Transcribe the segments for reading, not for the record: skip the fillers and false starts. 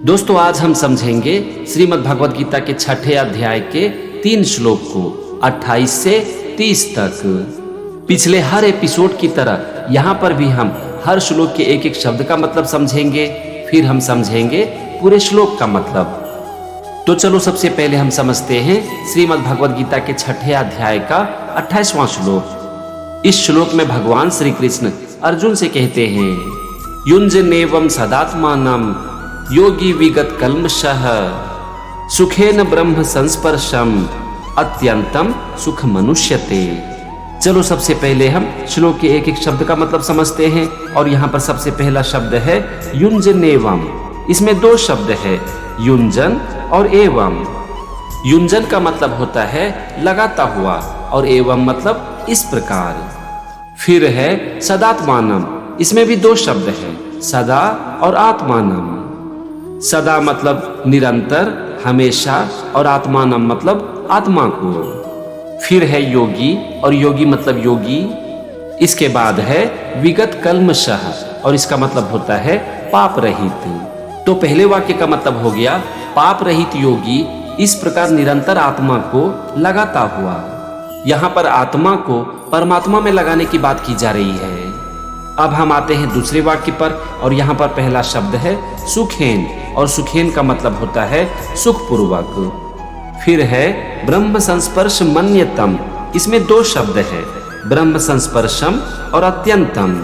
दोस्तों, आज हम समझेंगे श्रीमद् भगवद गीता के 6ठे अध्याय के 3 श्लोक को 28 से 30 तक। पिछले हर एपिसोड की तरह यहाँ पर भी हम हर श्लोक के एक एक शब्द का मतलब समझेंगे, फिर हम समझेंगे पूरे श्लोक का मतलब। तो चलो सबसे पहले हम समझते हैं श्रीमद् भगवद गीता के 6ठे अध्याय का 28वां श्लोक। इस श्लोक में भगवान श्री कृष्ण अर्जुन से कहते हैं, युञ्जनेवं सदात्मानं योगी विगत कल्मषः सुखेन ब्रह्म संस्पर्शम अत्यंतम सुख मनुष्यते। चलो सबसे पहले हम श्लोक के एक एक शब्द का मतलब समझते हैं। और यहाँ पर सबसे पहला शब्द है युञ्जनेवं। इसमें 2 शब्द है, युञ्जन और एवं। युञ्जन का मतलब होता है लगाता हुआ और एवं मतलब इस प्रकार। फिर है सदात्मानम। इसमें भी 2 शब्द है, सदा और आत्मानम। सदा मतलब निरंतर, हमेशा, और आत्मानम मतलब आत्मा को। फिर है योगी, और योगी मतलब योगी। इसके बाद है विगत कल्मषः, और इसका मतलब होता है पाप रहित। तो पहले वाक्य का मतलब हो गया पाप रहित योगी, इस प्रकार निरंतर आत्मा को लगाता हुआ। यहाँ पर आत्मा को परमात्मा में लगाने की बात की जा रही है। अब हम आते हैं दूसरे वाक्य पर, और यहाँ पर पहला शब्द है सुखेन, और सुखेन का मतलब होता है सुखपूर्वक। फिर है ब्रह्म संस्पर्श मन्यतम। इसमें 2 शब्द है, ब्रह्म संस्पर्शम और अत्यंतम।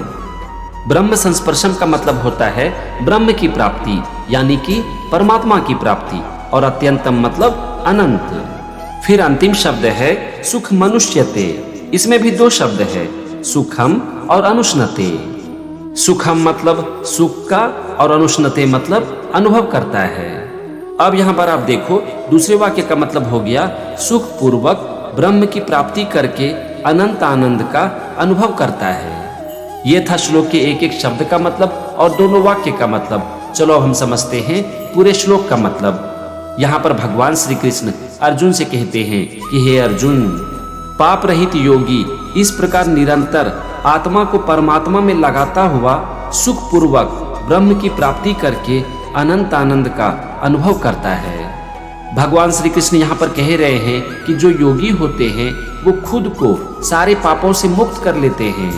ब्रह्म संस्पर्शम का मतलब होता है ब्रह्म की प्राप्ति, यानी कि परमात्मा की प्राप्ति, और अत्यंतम मतलब अनंत। फिर अंतिम शब्द है सुख मनुष्यते। इसमें भी 2 शब्द है, सुखम और अनुष्णते। सुखम मतलब सुख का, और अनुष्णते मतलब अनुभव करता है। अब यहाँ पर आप देखो, दूसरे वाक्य का मतलब हो गया सुख पूर्वक ब्रह्म की प्राप्ति करके अनंत आनंद का अनुभव करता है। ये था श्लोक के एक एक शब्द का मतलब और दोनों वाक्य का मतलब। चलो हम समझते हैं पूरे श्लोक का मतलब। यहाँ पर भगवान श्री कृष्ण अर्जुन से कहते हैं कि हे अर्जुन, पाप रहित योगी इस प्रकार निरंतर आत्मा को परमात्मा में लगाता हुआ सुख पूर्वक ब्रह्म की प्राप्ति करके अनंत आनंद का अनुभव करता है। भगवान श्री कृष्ण यहाँ पर कह रहे हैं कि जो योगी होते हैं वो खुद को सारे पापों से मुक्त कर लेते हैं,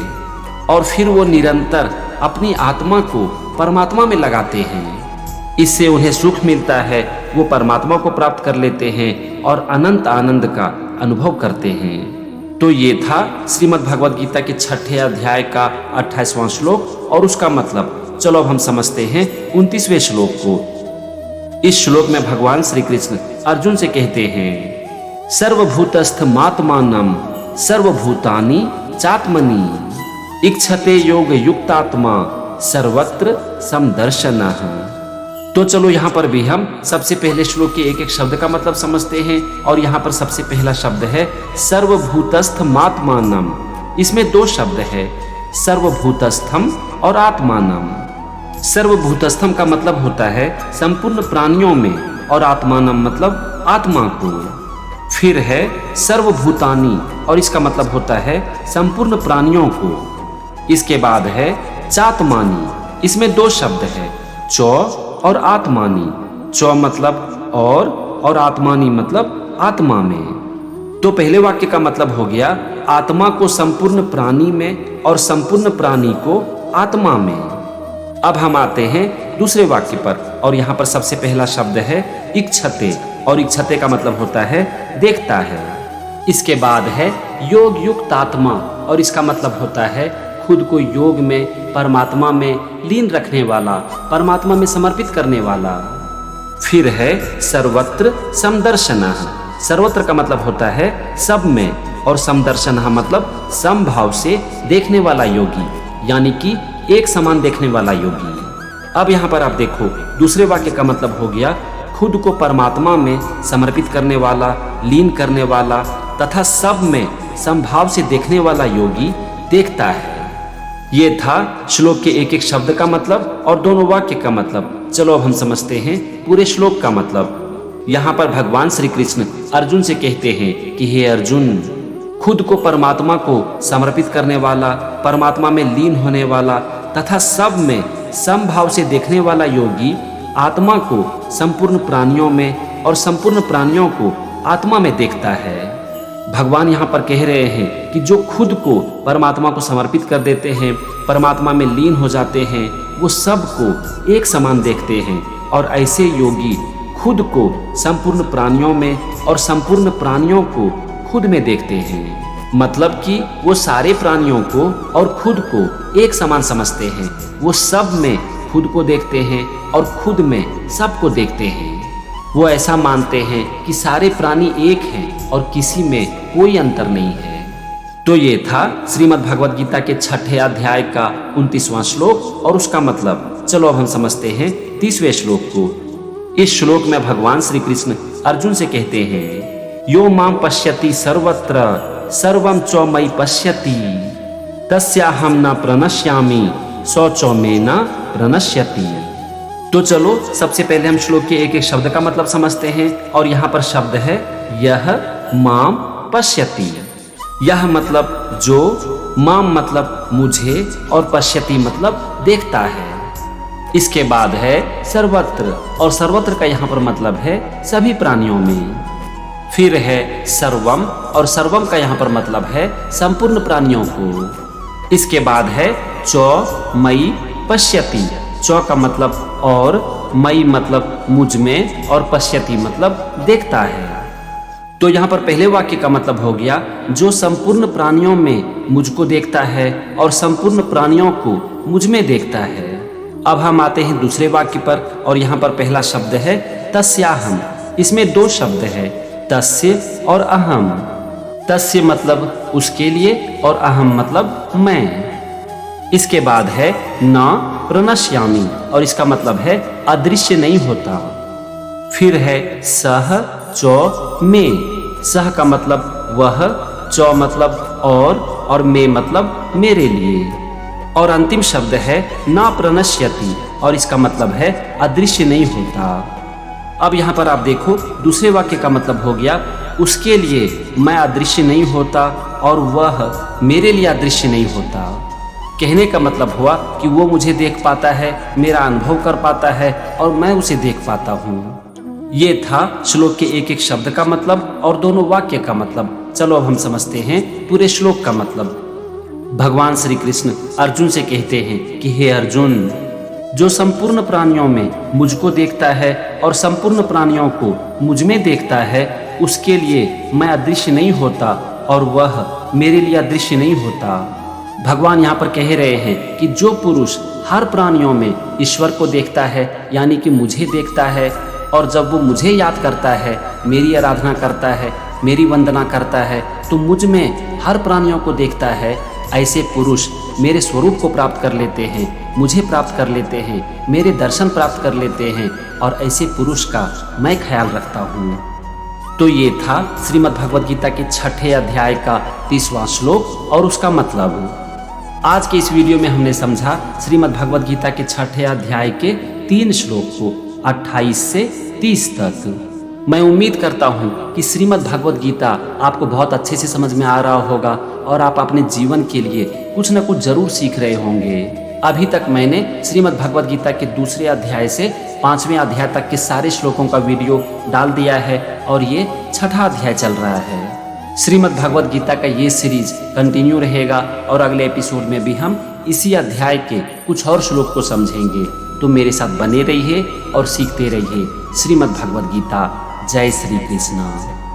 और फिर वो निरंतर अपनी आत्मा को परमात्मा में लगाते हैं। इससे उन्हें सुख मिलता है, वो परमात्मा को प्राप्त कर लेते हैं और अनंत आनंद का अनुभव करते हैं। तो ये था श्रीमद् भगवद गीता के 6ठे अध्याय का 28वां श्लोक और उसका मतलब। चलो अब हम समझते हैं 29वें श्लोक को। इस श्लोक में भगवान श्री कृष्ण अर्जुन से कहते हैं, सर्वभूतस्थ मात्मानम सर्वभूतानि चात्मनि इच्छते योग युक्तात्मा सर्वत्र समदर्शनः। तो चलो यहाँ पर भी हम सबसे पहले श्लोक के एक एक शब्द का मतलब समझते हैं। और यहाँ पर सबसे पहला शब्द है सर्वभूतस्थ मात्मानम। इसमें 2 शब्द है, सर्वभूतस्थम और आत्मानम। सर्वभूतस्थम का मतलब होता है संपूर्ण प्राणियों में, और आत्मानम मतलब आत्मा को। फिर है सर्वभूतानि, और इसका मतलब होता है संपूर्ण प्राणियों को। इसके बाद है चात्मानि। इसमें 2 शब्द है, चौ और आत्मानि। चौ मतलब और आत्मानि मतलब आत्मा में। तो पहले वाक्य का मतलब हो गया आत्मा को संपूर्ण प्राणी में और संपूर्ण प्राणी को आत्मा में। अब हम आते हैं दूसरे वाक्य पर, और यहाँ पर सबसे पहला शब्द है इच्छते, और इच्छते का मतलब होता है देखता है। इसके बाद है योग युक्त आत्मा, और इसका मतलब होता है खुद को योग में परमात्मा में लीन रखने वाला, परमात्मा में समर्पित करने वाला। फिर है सर्वत्र समदर्शनः। सर्वत्र का मतलब होता है सब में, और समदर्शनः मतलब समभाव से देखने वाला योगी, यानी कि एक समान देखने वाला योगी। अब यहाँ पर आप देखो, दूसरे वाक्य का मतलब हो गया खुद को परमात्मा में समर्पित करने वाला, लीन करने वाला तथा सब में समभाव से देखने वाला योगी देखता है। ये था श्लोक के एक एक शब्द का मतलब और दोनों वाक्य का मतलब। चलो अब हम समझते हैं पूरे श्लोक का मतलब। यहाँ पर भगवान श्री कृष्ण अर्जुन से कहते हैं कि हे अर्जुन, खुद को परमात्मा को समर्पित करने वाला, परमात्मा में लीन होने वाला तथा सब में समभाव से देखने वाला योगी आत्मा को संपूर्ण प्राणियों में और संपूर्ण प्राणियों को आत्मा में देखता है। भगवान यहाँ पर कह रहे हैं कि जो खुद को परमात्मा को समर्पित कर देते हैं, परमात्मा में लीन हो जाते हैं, वो सबको एक समान देखते हैं और ऐसे योगी खुद को संपूर्ण प्राणियों में और संपूर्ण प्राणियों को खुद में देखते हैं। मतलब कि वो सारे प्राणियों को और खुद को एक समान समझते हैं। वो सब में खुद को देखते हैं और खुद में सबको देखते हैं। वो ऐसा मानते हैं कि सारे प्राणी एक हैं और किसी में कोई अंतर नहीं है। तो ये था श्रीमद् भगवद गीता के 6ठे अध्याय का 29वां श्लोक और उसका मतलब। चलो अब हम समझते हैं 30वें श्लोक को। इस श्लोक में भगवान श्री कृष्ण अर्जुन से कहते हैं, यो माम पश्यति सर्वत्र सर्वं च मयि पश्यति तस्याहं न प्रणश्यामि सौ च मे न प्रणश्यति। तो चलो सबसे पहले हम श्लोक के एक एक शब्द का मतलब समझते हैं। और यहाँ पर शब्द है यह माम पश्यति। यह मतलब जो, माम मतलब मुझे और पश्यति मतलब देखता है। इसके बाद है सर्वत्र, और सर्वत्र का यहाँ पर मतलब है सभी प्राणियों में। फिर है सर्वम, और सर्वम का यहाँ पर मतलब है संपूर्ण प्राणियों को। इसके बाद है चौ मयि पश्यति। चौ का मतलब और, मयि मतलब मुझ में, और पश्यति मतलब देखता है। तो यहाँ पर पहले वाक्य का मतलब हो गया जो संपूर्ण प्राणियों में मुझको देखता है और संपूर्ण प्राणियों को मुझ में देखता है। अब हम आते हैं दूसरे वाक्य पर, और यहाँ पर पहला शब्द है तस्याहम। इसमें दो शब्द है, तस्य और अहम। तस्य मतलब उसके लिए और अहम मतलब मैं। इसके बाद है न प्रणश्यामि, और इसका मतलब है अदृश्य नहीं होता। फिर है सह चौ में। सह का मतलब वह, चौ मतलब और मे मतलब मेरे लिए। और अंतिम शब्द है न प्रणश्यति, और इसका मतलब है अदृश्य नहीं होता। अब यहाँ पर आप देखो दूसरे वाक्य का मतलब हो गया उसके लिए मैं अदृश्य नहीं होता और वह मेरे लिए अदृश्य नहीं होता। कहने का मतलब हुआ कि वो मुझे देख पाता है, मेरा अनुभव कर पाता है और मैं उसे देख पाता हूँ। ये था श्लोक के एक एक शब्द का मतलब और दोनों वाक्य का मतलब। चलो अब हम समझते हैं पूरे श्लोक का मतलब। भगवान श्री कृष्ण अर्जुन से कहते हैं कि हे अर्जुन, जो संपूर्ण प्राणियों में मुझको देखता है और संपूर्ण प्राणियों को मुझ में देखता है, उसके लिए मैं अदृश्य नहीं होता और वह मेरे लिए अदृश्य नहीं होता। भगवान यहाँ पर कह रहे हैं कि जो पुरुष हर प्राणियों में ईश्वर को देखता है, यानी कि मुझे देखता है, और जब वो मुझे याद करता है, मेरी आराधना करता है, मेरी वंदना करता है, तो मुझ में हर प्राणियों को देखता है। ऐसे पुरुष मेरे स्वरूप को प्राप्त कर लेते हैं, मुझे प्राप्त कर लेते हैं, मेरे दर्शन प्राप्त कर लेते हैं, और ऐसे पुरुष का मैं ख्याल रखता हूँ। तो ये था श्रीमद् भगवद गीता के 6ठे अध्याय का 30वां श्लोक और उसका मतलब। आज के इस वीडियो में हमने समझा श्रीमद् भगवद गीता के 6ठे अध्याय के 3 श्लोक को 28 से 30 तक। मैं उम्मीद करता हूँ कि श्रीमद् भगवद गीता आपको बहुत अच्छे से समझ में आ रहा होगा और आप अपने जीवन के लिए कुछ न कुछ जरूर सीख रहे होंगे। अभी तक मैंने श्रीमद् भगवद गीता के दूसरे अध्याय से 5वें अध्याय तक के सारे श्लोकों का वीडियो डाल दिया है और ये 6ठा अध्याय चल रहा है। श्रीमद् भगवद गीता का ये सीरीज कंटिन्यू रहेगा और अगले एपिसोड में भी हम इसी अध्याय के कुछ और श्लोक को समझेंगे। तो मेरे साथ बने रहिए और सीखते रहिए। श्रीमद् भगवद गीता। जय श्री कृष्ण।